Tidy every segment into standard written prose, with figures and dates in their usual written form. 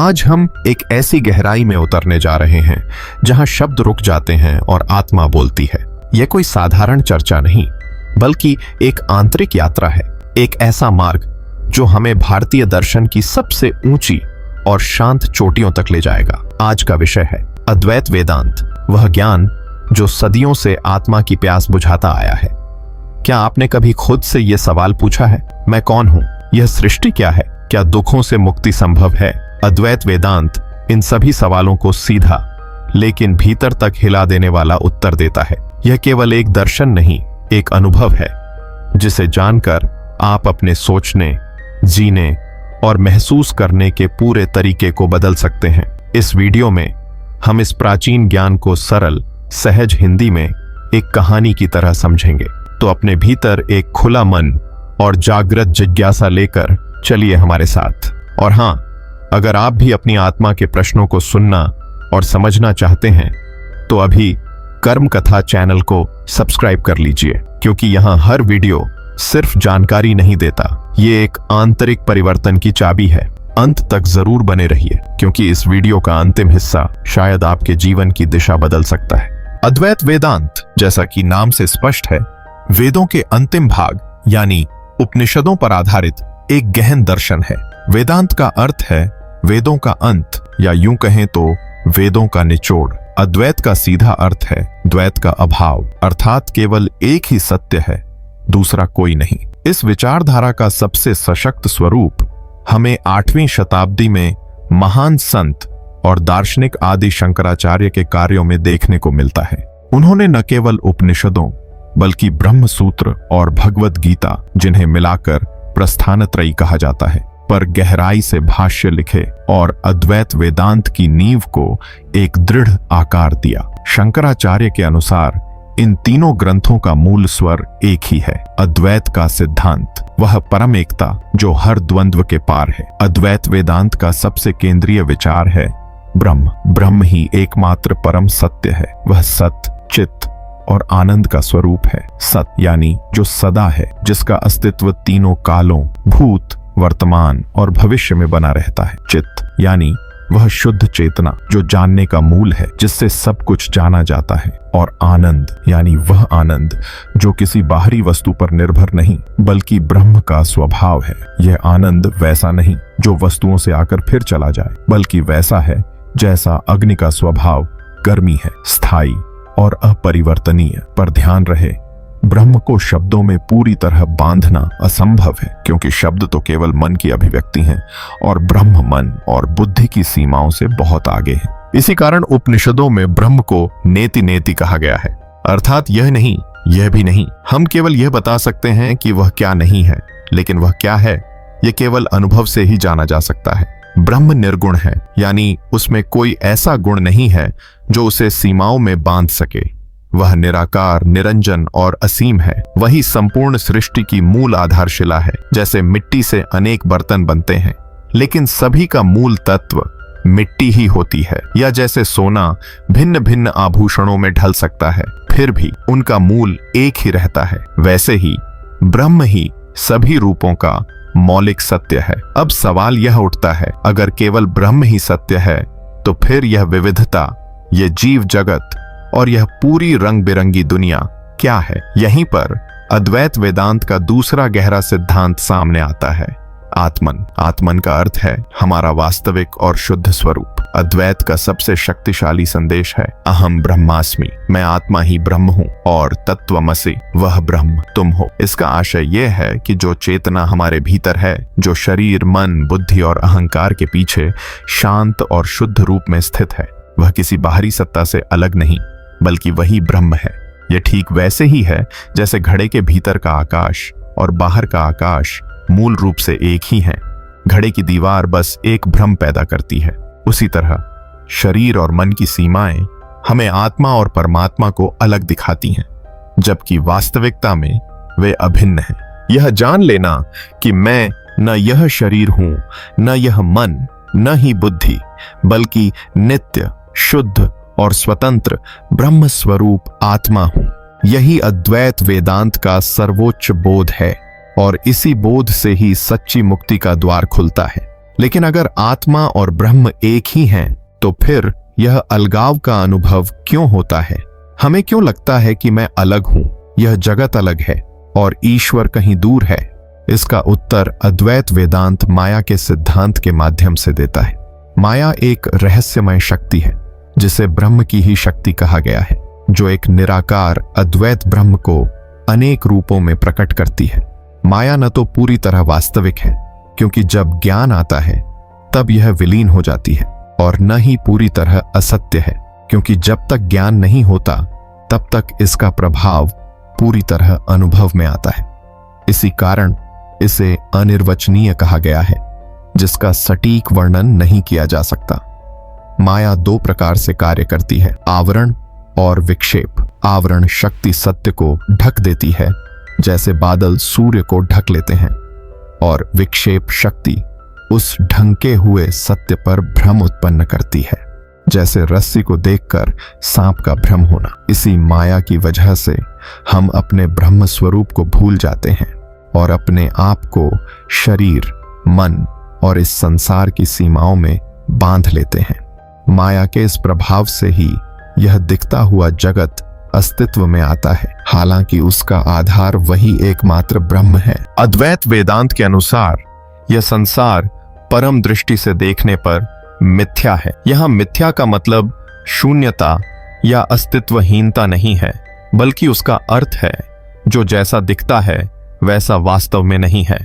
आज हम एक ऐसी गहराई में उतरने जा रहे हैं जहां शब्द रुक जाते हैं और आत्मा बोलती है। यह कोई साधारण चर्चा नहीं, बल्कि एक आंतरिक यात्रा है, एक ऐसा मार्ग जो हमें भारतीय दर्शन की सबसे ऊंची और शांत चोटियों तक ले जाएगा। आज का विषय है अद्वैत वेदांत, वह ज्ञान जो सदियों से आत्मा की प्यास बुझाता आया है। क्या आपने कभी खुद से यह सवाल पूछा है, मैं कौन हूं? यह सृष्टि क्या है? क्या दुखों से मुक्ति संभव है? अद्वैत वेदांत इन सभी सवालों को सीधा लेकिन भीतर तक हिला देने वाला उत्तर देता है। यह केवल एक दर्शन नहीं, एक अनुभव है जिसे जानकर आप अपने सोचने, जीने और महसूस करने के पूरे तरीके को बदल सकते हैं। इस वीडियो में हम इस प्राचीन ज्ञान को सरल, सहज हिंदी में एक कहानी की तरह समझेंगे। तो अपने भीतर एक खुला मन और जागृत जिज्ञासा लेकर चलिए हमारे साथ। और हां, अगर आप भी अपनी आत्मा के प्रश्नों को सुनना और समझना चाहते हैं तो अभी कर्म कथा चैनल को सब्सक्राइब कर लीजिए, क्योंकि यहां हर वीडियो सिर्फ जानकारी नहीं देता, ये एक आंतरिक परिवर्तन की चाबी है। अंत तक जरूर बने रहिए, क्योंकि इस वीडियो का अंतिम हिस्सा शायद आपके जीवन की दिशा बदल सकता है। अद्वैत वेदांत, जैसा कि नाम से स्पष्ट है, वेदों के अंतिम भाग यानी उपनिषदों पर आधारित एक गहन दर्शन है। वेदांत का अर्थ है वेदों का अंत, या यूं कहें तो वेदों का निचोड़। अद्वैत का सीधा अर्थ है द्वैत का अभाव, अर्थात केवल एक ही सत्य है, दूसरा कोई नहीं। इस विचारधारा का सबसे सशक्त स्वरूप हमें 8वीं शताब्दी में महान संत और दार्शनिक आदि शंकराचार्य के कार्यों में देखने को मिलता है। उन्होंने न केवल उपनिषदों बल्कि ब्रह्म सूत्र और भगवद गीता, जिन्हें मिलाकर प्रस्थानत्रयी कहा जाता है, पर गहराई से भाष्य लिखे और अद्वैत वेदांत की नींव को एक दृढ़ आकार दिया। शंकराचार्य के अनुसार इन तीनों ग्रंथों का मूल स्वर एक ही है, अद्वैत का सिद्धांत, वह परम एकता जो हर द्वंद्व के पार है। अद्वैत वेदांत का सबसे केंद्रीय विचार है ब्रह्म। ब्रह्म ही एकमात्र परम सत्य है, वह सत, चित्त और आनंद का स्वरूप है। सत यानी जो सदा है, जिसका अस्तित्व तीनों कालों, भूत, वर्तमान और भविष्य में बना रहता है। चित्त यानी वह शुद्ध चेतना जो जानने का मूल है, जिससे सब कुछ जाना जाता है। और आनंद यानी वह आनंद जो किसी बाहरी वस्तु पर निर्भर नहीं, बल्कि ब्रह्म का स्वभाव है। यह आनंद वैसा नहीं जो वस्तुओं से आकर फिर चला जाए, बल्कि वैसा है जैसा अग्नि का स्वभाव गर्मी है, स्थायी और अपरिवर्तनीय। पर ध्यान रहे, ब्रह्म को शब्दों में पूरी तरह बांधना असंभव है, क्योंकि शब्द तो केवल मन की अभिव्यक्ति हैं और ब्रह्म मन और बुद्धि की सीमाओं से बहुत आगे है। इसी कारण उपनिषदों में ब्रह्म को नेति नेति कहा गया है, अर्थात यह नहीं, यह भी नहीं। हम केवल यह बता सकते हैं कि वह क्या नहीं है, लेकिन वह क्या है यह केवल अनुभव से ही जाना जा सकता है। ब्रह्म निर्गुण है, यानी उसमें कोई ऐसा गुण नहीं है जो उसे सीमाओं में बांध सके। वह निराकार, निरंजन और असीम है। वही संपूर्ण सृष्टि की मूल आधारशिला है। जैसे मिट्टी से अनेक बर्तन बनते हैं, लेकिन सभी का मूल तत्व मिट्टी ही होती है। या जैसे सोना भिन्न भिन्न आभूषणों में ढल सकता है, फिर भी उनका मूल एक ही रहता है, वैसे ही ब्रह्म ही सभी रूपों का मौलिक सत्य है। अब सवाल यह उठता है, अगर केवल ब्रह्म ही सत्य है, तो फिर यह विविधता, यह जीव जगत और यह पूरी रंग बिरंगी दुनिया क्या है? यहीं पर अद्वैत वेदांत का दूसरा गहरा सिद्धांत सामने आता है, आत्मन। आत्मन का अर्थ है हमारा वास्तविक और शुद्ध स्वरूप। अद्वैत का सबसे शक्तिशाली संदेश है अहम ब्रह्मास्मि, मैं आत्मा ही ब्रह्म हूँ, और तत्वमसि, वह ब्रह्म तुम हो। इसका आशय यह है कि जो चेतना हमारे भीतर है, जो शरीर, मन, बुद्धि और अहंकार के पीछे शांत और शुद्ध रूप में स्थित है, वह किसी बाहरी सत्ता से अलग नहीं, बल्कि वही ब्रह्म है। यह ठीक वैसे ही है जैसे घड़े के भीतर का आकाश और बाहर का आकाश मूल रूप से एक ही हैं। घड़े की दीवार बस एक भ्रम पैदा करती है। उसी तरह शरीर और मन की सीमाएं हमें आत्मा और परमात्मा को अलग दिखाती हैं, जबकि वास्तविकता में वे अभिन्न हैं। यह जान लेना कि मैं न यह शरीर हूं, न यह मन, न ही बुद्धि, बल्कि नित्य, शुद्ध और स्वतंत्र ब्रह्म स्वरूप आत्मा हूं, यही अद्वैत वेदांत का सर्वोच्च बोध है। और इसी बोध से ही सच्ची मुक्ति का द्वार खुलता है। लेकिन अगर आत्मा और ब्रह्म एक ही हैं, तो फिर यह अलगाव का अनुभव क्यों होता है? हमें क्यों लगता है कि मैं अलग हूं, यह जगत अलग है और ईश्वर कहीं दूर है? इसका उत्तर अद्वैत वेदांत माया के सिद्धांत के माध्यम से देता है। माया एक रहस्यमय शक्ति है जिसे ब्रह्म की ही शक्ति कहा गया है, जो एक निराकार अद्वैत ब्रह्म को अनेक रूपों में प्रकट करती है। माया न तो पूरी तरह वास्तविक है, क्योंकि जब ज्ञान आता है तब यह विलीन हो जाती है, और न ही पूरी तरह असत्य है, क्योंकि जब तक ज्ञान नहीं होता तब तक इसका प्रभाव पूरी तरह अनुभव में आता है। इसी कारण इसे अनिर्वचनीय कहा गया है, जिसका सटीक वर्णन नहीं किया जा सकता। माया दो प्रकार से कार्य करती है, आवरण और विक्षेप। आवरण शक्ति सत्य को ढक देती है, जैसे बादल सूर्य को ढक लेते हैं, और विक्षेप शक्ति उस ढंके हुए सत्य पर भ्रम उत्पन्न करती है, जैसे रस्सी को देखकर सांप का भ्रम होना। इसी माया की वजह से हम अपने ब्रह्म स्वरूप को भूल जाते हैं और अपने आप को शरीर, मन और इस संसार की सीमाओं में बांध लेते हैं। माया के इस प्रभाव से ही यह दिखता हुआ जगत अस्तित्व में आता है, हालांकि उसका आधार वही एकमात्र ब्रह्म है। अद्वैत वेदांत के अनुसार यह संसार परम दृष्टि से देखने पर मिथ्या है। यहां मिथ्या का मतलब शून्यता या अस्तित्वहीनता नहीं है, बल्कि उसका अर्थ है जो जैसा दिखता है वैसा वास्तव में नहीं है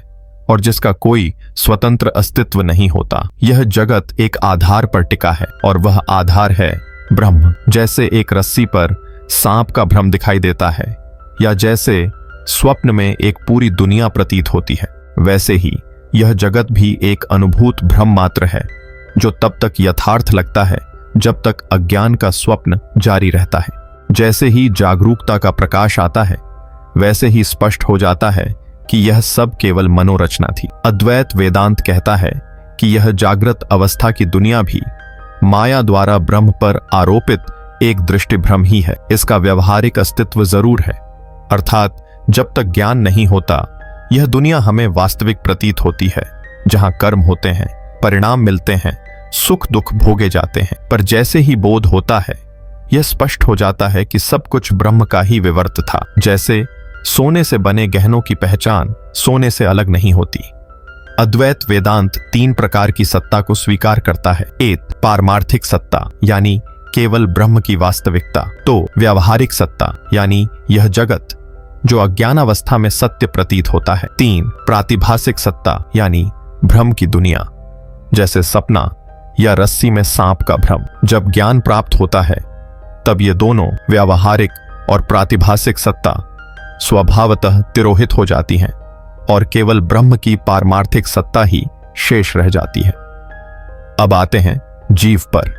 और जिसका कोई स्वतंत्र अस्तित्व नहीं होता। यह जगत एक आधार पर टिका है और वह आधार है ब्रह्म। जैसे एक रस्सी पर सांप का भ्रम दिखाई देता है, या जैसे स्वप्न में एक पूरी दुनिया प्रतीत होती है, वैसे ही यह जगत भी एक अनुभूत भ्रम मात्र है, जो तब तक यथार्थ लगता है जब तक अज्ञान का स्वप्न जारी रहता है। जैसे ही जागरूकता का प्रकाश आता है, वैसे ही स्पष्ट हो जाता है कि यह सब केवल मनोरचना थी। अद्वैत वेदांत कहता है कि यह जागृत अवस्था की दुनिया भी माया द्वारा ब्रह्म पर आरोपित एक दृष्टि भ्रम ही है। इसका व्यवहारिक अस्तित्व जरूर है, अर्थात जब तक ज्ञान नहीं होता यह दुनिया हमें वास्तविक प्रतीत होती है, जहां कर्म होते हैं, परिणाम मिलते हैं, सुख दुख भोगे जाते हैं। पर जैसे ही बोध होता है, यह स्पष्ट हो जाता है कि सब कुछ ब्रह्म का ही विवर्त था। जैसे सोने से बने गहनों की पहचान सोने से अलग नहीं होती। अद्वैत वेदांत तीन प्रकार की सत्ता को स्वीकार करता है। एक, पारमार्थिक सत्ता, यानी केवल ब्रह्म की वास्तविकता। दो, व्यावहारिक सत्ता, यानी यह जगत जो अज्ञान अवस्था में सत्य प्रतीत होता है। तीन, प्रातिभासिक सत्ता, यानी भ्रम की दुनिया, जैसे सपना या रस्सी में सांप का भ्रम। जब ज्ञान प्राप्त होता है तब ये दोनों व्यावहारिक और प्रातिभासिक सत्ता स्वभावतः तिरोहित हो जाती हैं और केवल ब्रह्म की पारमार्थिक सत्ता ही शेष रह जाती है। अब आते हैं जीव पर,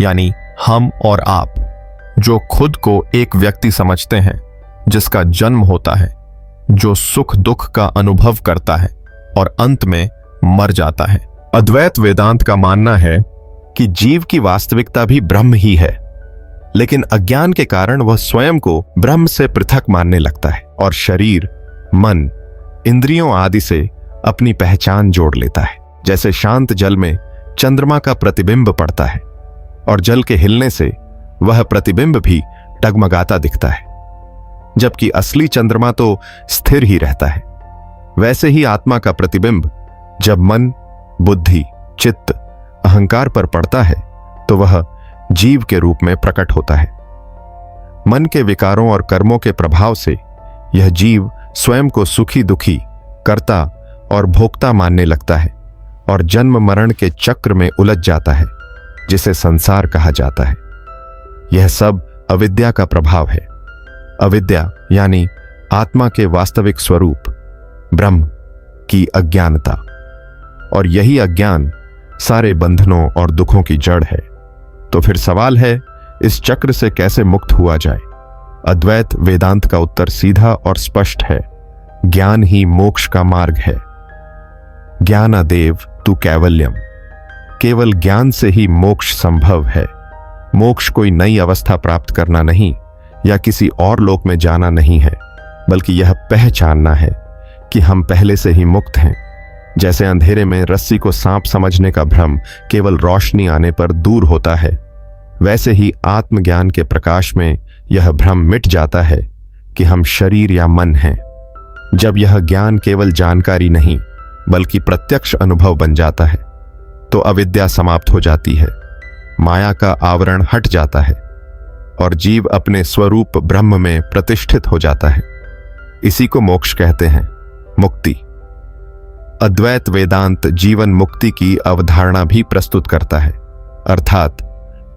यानी हम और आप, जो खुद को एक व्यक्ति समझते हैं, जिसका जन्म होता है, जो सुख दुख का अनुभव करता है और अंत में मर जाता है। अद्वैत वेदांत का मानना है कि जीव की वास्तविकता भी ब्रह्म ही है, लेकिन अज्ञान के कारण वह स्वयं को ब्रह्म से पृथक मानने लगता है और शरीर, मन, इंद्रियों आदि से अपनी पहचान जोड़ लेता है। जैसे शांत जल में चंद्रमा का प्रतिबिंब पड़ता है और जल के हिलने से वह प्रतिबिंब भी डगमगाता दिखता है, जबकि असली चंद्रमा तो स्थिर ही रहता है। वैसे ही आत्मा का प्रतिबिंब जब मन, बुद्धि, चित्त, अहंकार पर पड़ता है तो वह जीव के रूप में प्रकट होता है। मन के विकारों और कर्मों के प्रभाव से यह जीव स्वयं को सुखी दुखी, कर्ता और भोक्ता मानने लगता है और जन्म मरण के चक्र में उलझ जाता है, जिसे संसार कहा जाता है। यह सब अविद्या का प्रभाव है। अविद्या यानी आत्मा के वास्तविक स्वरूप ब्रह्म की अज्ञानता, और यही अज्ञान सारे बंधनों और दुखों की जड़ है। तो फिर सवाल है, इस चक्र से कैसे मुक्त हुआ जाए? अद्वैत वेदांत का उत्तर सीधा और स्पष्ट है। ज्ञान ही मोक्ष का मार्ग है। ज्ञानादेव तु कैवल्यम, केवल ज्ञान से ही मोक्ष संभव है। मोक्ष कोई नई अवस्था प्राप्त करना नहीं या किसी और लोक में जाना नहीं है, बल्कि यह पहचानना है कि हम पहले से ही मुक्त हैं जैसे अंधेरे में रस्सी को सांप समझने का भ्रम केवल रोशनी आने पर दूर होता है, वैसे ही आत्मज्ञान के प्रकाश में यह भ्रम मिट जाता है कि हम शरीर या मन हैं। जब यह ज्ञान केवल जानकारी नहीं बल्कि प्रत्यक्ष अनुभव बन जाता है तो अविद्या समाप्त हो जाती है, माया का आवरण हट जाता है और जीव अपने स्वरूप ब्रह्म में प्रतिष्ठित हो जाता है। इसी को मोक्ष कहते हैं, मुक्ति। अद्वैत वेदांत जीवन मुक्ति की अवधारणा भी प्रस्तुत करता है, अर्थात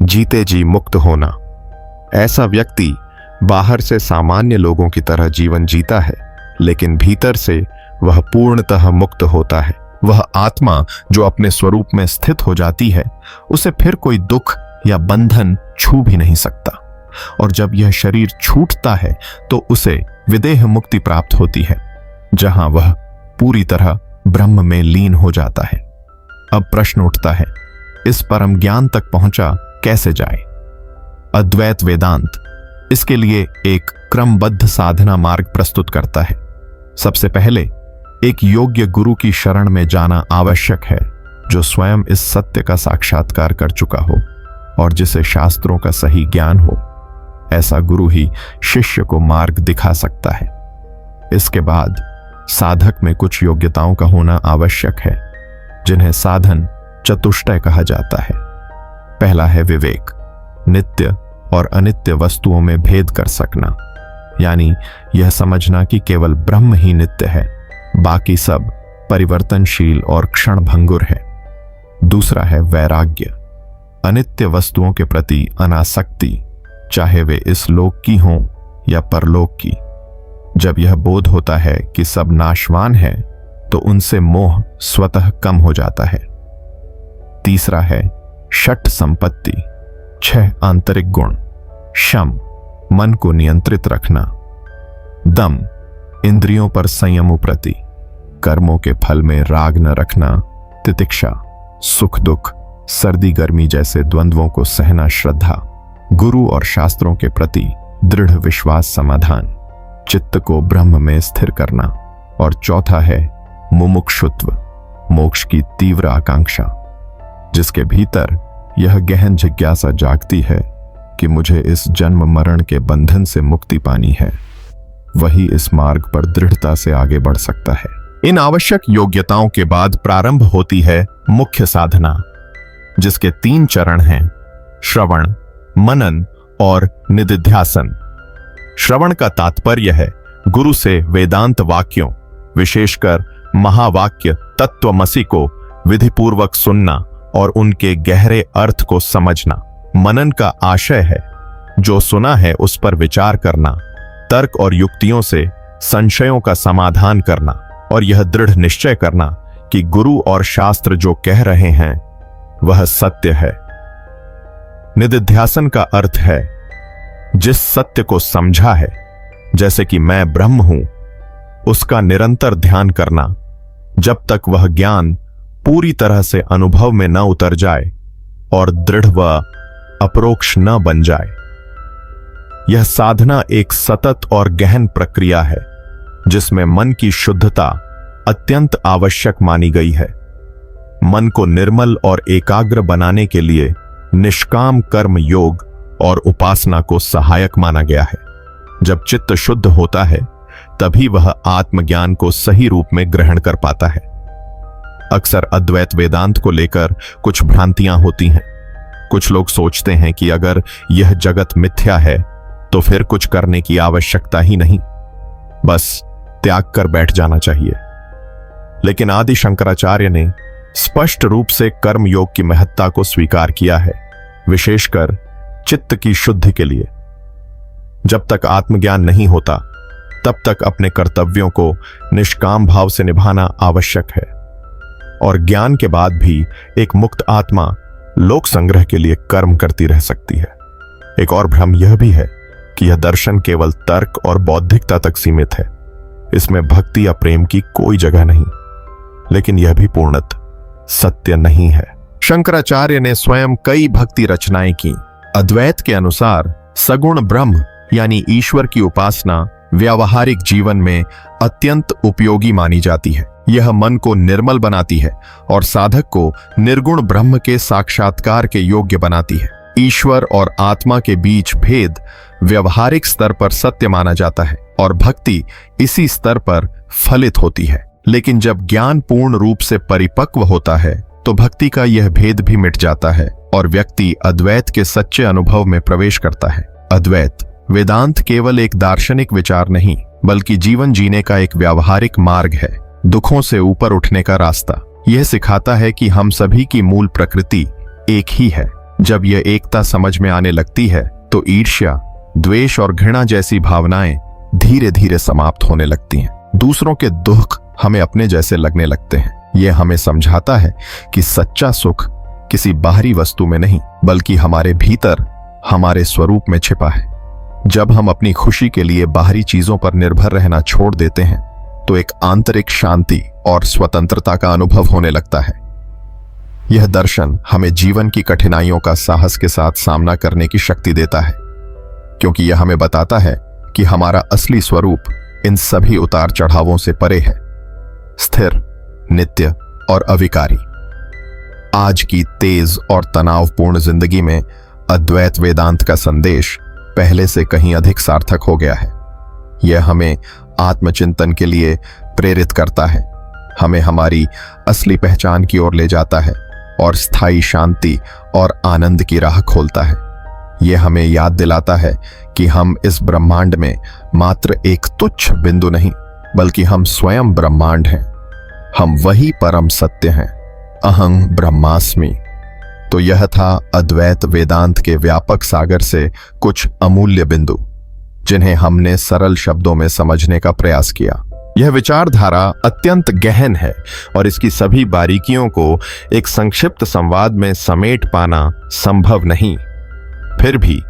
जीते जी मुक्त होना। ऐसा व्यक्ति बाहर से सामान्य लोगों की तरह जीवन जीता है, लेकिन भीतर से वह पूर्णतः मुक्त होता है। वह आत्मा जो अपने स्वरूप में स्थित हो जाती है, उसे फिर कोई दुख या बंधन छू भी नहीं सकता, और जब यह शरीर छूटता है तो उसे विदेह मुक्ति प्राप्त होती है, जहां वह पूरी तरह ब्रह्म में लीन हो जाता है। अब प्रश्न उठता है, इस परम ज्ञान तक पहुंचा कैसे जाए? अद्वैत वेदांत इसके लिए एक क्रमबद्ध साधना मार्ग प्रस्तुत करता है। सबसे पहले एक योग्य गुरु की शरण में जाना आवश्यक है, जो स्वयं इस सत्य का साक्षात्कार कर चुका हो और जिसे शास्त्रों का सही ज्ञान हो। ऐसा गुरु ही शिष्य को मार्ग दिखा सकता है। इसके बाद साधक में कुछ योग्यताओं का होना आवश्यक है, जिन्हें साधन चतुष्टय कहा जाता है। पहला है विवेक, नित्य और अनित्य वस्तुओं में भेद कर सकना, यानी यह समझना कि केवल ब्रह्म ही नित्य है, बाकी सब परिवर्तनशील और क्षणभंगुर है। दूसरा है वैराग्य, अनित्य वस्तुओं के प्रति अनासक्ति, चाहे वे इस लोक की हों या परलोक की। जब यह बोध होता है कि सब नाशवान है तो उनसे मोह स्वतः कम हो जाता है। तीसरा है षट संपत्ति, 6 आंतरिक गुण, शम मन को नियंत्रित रखना, दम इंद्रियों पर संयम प्रति, कर्मों के फल में राग न रखना, तितिक्षा सुख दुख सर्दी गर्मी जैसे द्वंद्वों को सहना, श्रद्धा गुरु और शास्त्रों के प्रति दृढ़ विश्वास, समाधान चित्त को ब्रह्म में स्थिर करना, और चौथा है मुमुक्षुत्व, मोक्ष की तीव्र आकांक्षा, जिसके भीतर यह गहन जिज्ञासा जागती है कि मुझे इस जन्म मरण के बंधन से मुक्ति पानी है। वही इस मार्ग पर दृढ़ता से आगे बढ़ सकता है। इन आवश्यक योग्यताओं के बाद प्रारंभ होती है मुख्य साधना, जिसके 3 चरण हैं, श्रवण, मनन और निदिध्यासन। श्रवण का तात्पर्य है गुरु से वेदांत वाक्यों, विशेषकर महावाक्य तत्वमसि को विधिपूर्वक सुनना और उनके गहरे अर्थ को समझना। मनन का आशय है जो सुना है उस पर विचार करना, तर्क और युक्तियों से संशयों का समाधान करना, और यह दृढ़ निश्चय करना कि गुरु और शास्त्र जो कह रहे हैं वह सत्य है। निदिध्यासन का अर्थ है जिस सत्य को समझा है, जैसे कि मैं ब्रह्म हूं, उसका निरंतर ध्यान करना जब तक वह ज्ञान पूरी तरह से अनुभव में न उतर जाए और दृढ़ व अपरोक्ष न बन जाए। यह साधना एक सतत और गहन प्रक्रिया है, जिसमें मन की शुद्धता अत्यंत आवश्यक मानी गई है। मन को निर्मल और एकाग्र बनाने के लिए निष्काम कर्म योग और उपासना को सहायक माना गया है। जब चित्त शुद्ध होता है तभी वह आत्मज्ञान को सही रूप में ग्रहण कर पाता है। अक्सर अद्वैत वेदांत को लेकर कुछ भ्रांतियां होती हैं। कुछ लोग सोचते हैं कि अगर यह जगत मिथ्या है तो फिर कुछ करने की आवश्यकता ही नहीं, बस त्याग कर बैठ जाना चाहिए। लेकिन आदि शंकराचार्य ने स्पष्ट रूप से कर्म योग की महत्ता को स्वीकार किया है, विशेषकर चित्त की शुद्धि के लिए। जब तक आत्मज्ञान नहीं होता तब तक अपने कर्तव्यों को निष्काम भाव से निभाना आवश्यक है, और ज्ञान के बाद भी एक मुक्त आत्मा लोक संग्रह के लिए कर्म करती रह सकती है। एक और भ्रम यह भी है कि यह दर्शन केवल तर्क और बौद्धिकता तक सीमित है, इसमें भक्ति या प्रेम की कोई जगह नहीं, लेकिन यह भी पूर्णतः सत्य नहीं है। शंकराचार्य ने स्वयं कई भक्ति रचनाएं की। अद्वैत के अनुसार सगुण ब्रह्म यानी ईश्वर की उपासना व्यावहारिक जीवन में अत्यंत उपयोगी मानी जाती है। यह मन को निर्मल बनाती है और साधक को निर्गुण ब्रह्म के साक्षात्कार के योग्य बनाती है। ईश्वर और आत्मा के बीच भेद व्यवहारिक स्तर पर सत्य माना जाता है और भक्ति इसी स्तर पर फलित होती है। लेकिन जब ज्ञान पूर्ण रूप से परिपक्व होता है तो भक्ति का यह भेद भी मिट जाता है और व्यक्ति अद्वैत के सच्चे अनुभव में प्रवेश करता है। अद्वैत वेदांत केवल एक दार्शनिक विचार नहीं, बल्कि जीवन जीने का एक व्यावहारिक मार्ग है, दुखों से ऊपर उठने का रास्ता। यह सिखाता है कि हम सभी की मूल प्रकृति एक ही है। जब यह एकता समझ में आने लगती है तो ईर्ष्या, द्वेष और घृणा जैसी भावनाएं धीरे धीरे समाप्त होने लगती हैं। दूसरों के दुख हमें अपने जैसे लगने लगते हैं। यह हमें समझाता है कि सच्चा सुख किसी बाहरी वस्तु में नहीं, बल्कि हमारे भीतर, हमारे स्वरूप में छिपा है। जब हम अपनी खुशी के लिए बाहरी चीजों पर निर्भर रहना छोड़ देते हैं तो एक आंतरिक शांति और स्वतंत्रता का अनुभव होने लगता है। यह दर्शन हमें जीवन की कठिनाइयों का साहस के साथ सामना करने की शक्ति देता है, क्योंकि यह हमें बताता है कि हमारा असली स्वरूप इन सभी उतार चढ़ावों से परे है, स्थिर, नित्य और अविकारी। आज की तेज और तनावपूर्ण जिंदगी में अद्वैत वेदांत का संदेश पहले से कहीं अधिक सार्थक हो गया है। यह हमें आत्मचिंतन के लिए प्रेरित करता है, हमें हमारी असली पहचान की ओर ले जाता है और स्थायी शांति और आनंद की राह खोलता है। यह हमें याद दिलाता है कि हम इस ब्रह्मांड में मात्र एक तुच्छ बिंदु नहीं, बल्कि हम स्वयं ब्रह्मांड हैं। हम वही परम सत्य हैं, अहं ब्रह्मास्मि। तो यह था अद्वैत वेदांत के व्यापक सागर से कुछ अमूल्य बिंदु, जिन्हें हमने सरल शब्दों में समझने का प्रयास किया। यह विचारधारा अत्यंत गहन है और इसकी सभी बारीकियों को एक संक्षिप्त संवाद में समेट पाना संभव नहीं। फिर भी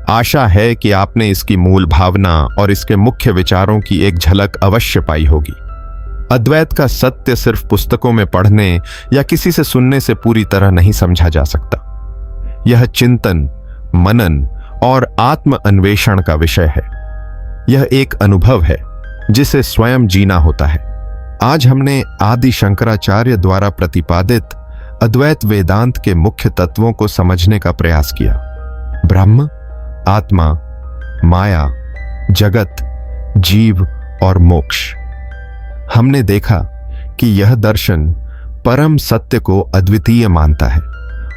आशा है कि आपने इसकी मूल भावना और इसके मुख्य विचारों की एक झलक अवश्य पाई होगी। अद्वैत का सत्य सिर्फ पुस्तकों में पढ़ने या किसी से सुनने से पूरी तरह नहीं समझा जा सकता। यह चिंतन, मनन और आत्म अन्वेषण का विषय है। यह एक अनुभव है जिसे स्वयं जीना होता है। आज हमने आदि शंकराचार्य द्वारा प्रतिपादित अद्वैत वेदांत के मुख्य तत्वों को समझने का प्रयास किया। ब्रह्म, आत्मा, माया, जगत, जीव और मोक्ष। हमने देखा कि यह दर्शन परम सत्य को अद्वितीय मानता है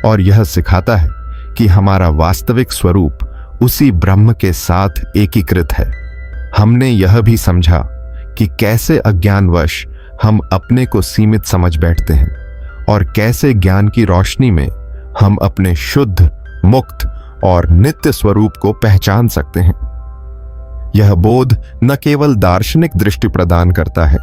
और यह सिखाता है कि हमारा वास्तविक स्वरूप उसी ब्रह्म के साथ एकीकृत है। हमने यह भी समझा कि कैसे अज्ञानवश हम अपने को सीमित समझ बैठते हैं और कैसे ज्ञान की रोशनी में हम अपने शुद्ध, मुक्त और नित्य स्वरूप को पहचान सकते हैं। यह बोध न केवल दार्शनिक दृष्टि प्रदान करता है,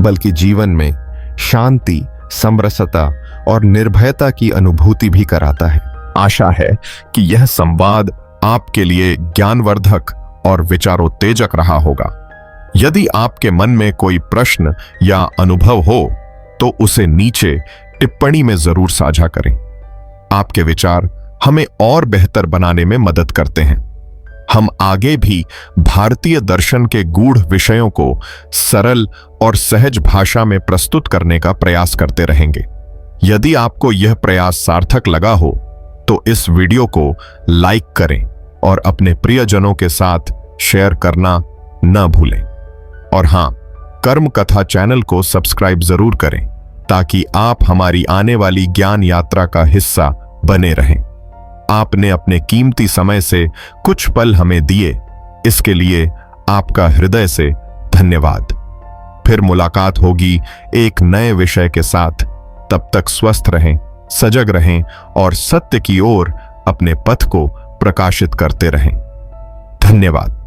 बल्कि जीवन में शांति, समरसता और निर्भयता की अनुभूति भी कराता है। आशा है कि यह संवाद आपके लिए ज्ञानवर्धक और विचारोत्तेजक रहा होगा। यदि आपके मन में कोई प्रश्न या अनुभव हो तो उसे नीचे टिप्पणी में जरूर साझा करें। आपके विचार हमें और बेहतर बनाने में मदद करते हैं। हम आगे भी भारतीय दर्शन के गूढ़ विषयों को सरल और सहज भाषा में प्रस्तुत करने का प्रयास करते रहेंगे। यदि आपको यह प्रयास सार्थक लगा हो तो इस वीडियो को लाइक करें और अपने प्रियजनों के साथ शेयर करना न भूलें। और हां, कर्म कथा चैनल को सब्सक्राइब जरूर करें ताकि आप हमारी आने वाली ज्ञान यात्रा का हिस्सा बने रहें। आपने अपने कीमती समय से कुछ पल हमें दिए, इसके लिए आपका हृदय से धन्यवाद। फिर मुलाकात होगी एक नए विषय के साथ। तब तक स्वस्थ रहें, सजग रहें और सत्य की ओर अपने पथ को प्रकाशित करते रहें। धन्यवाद।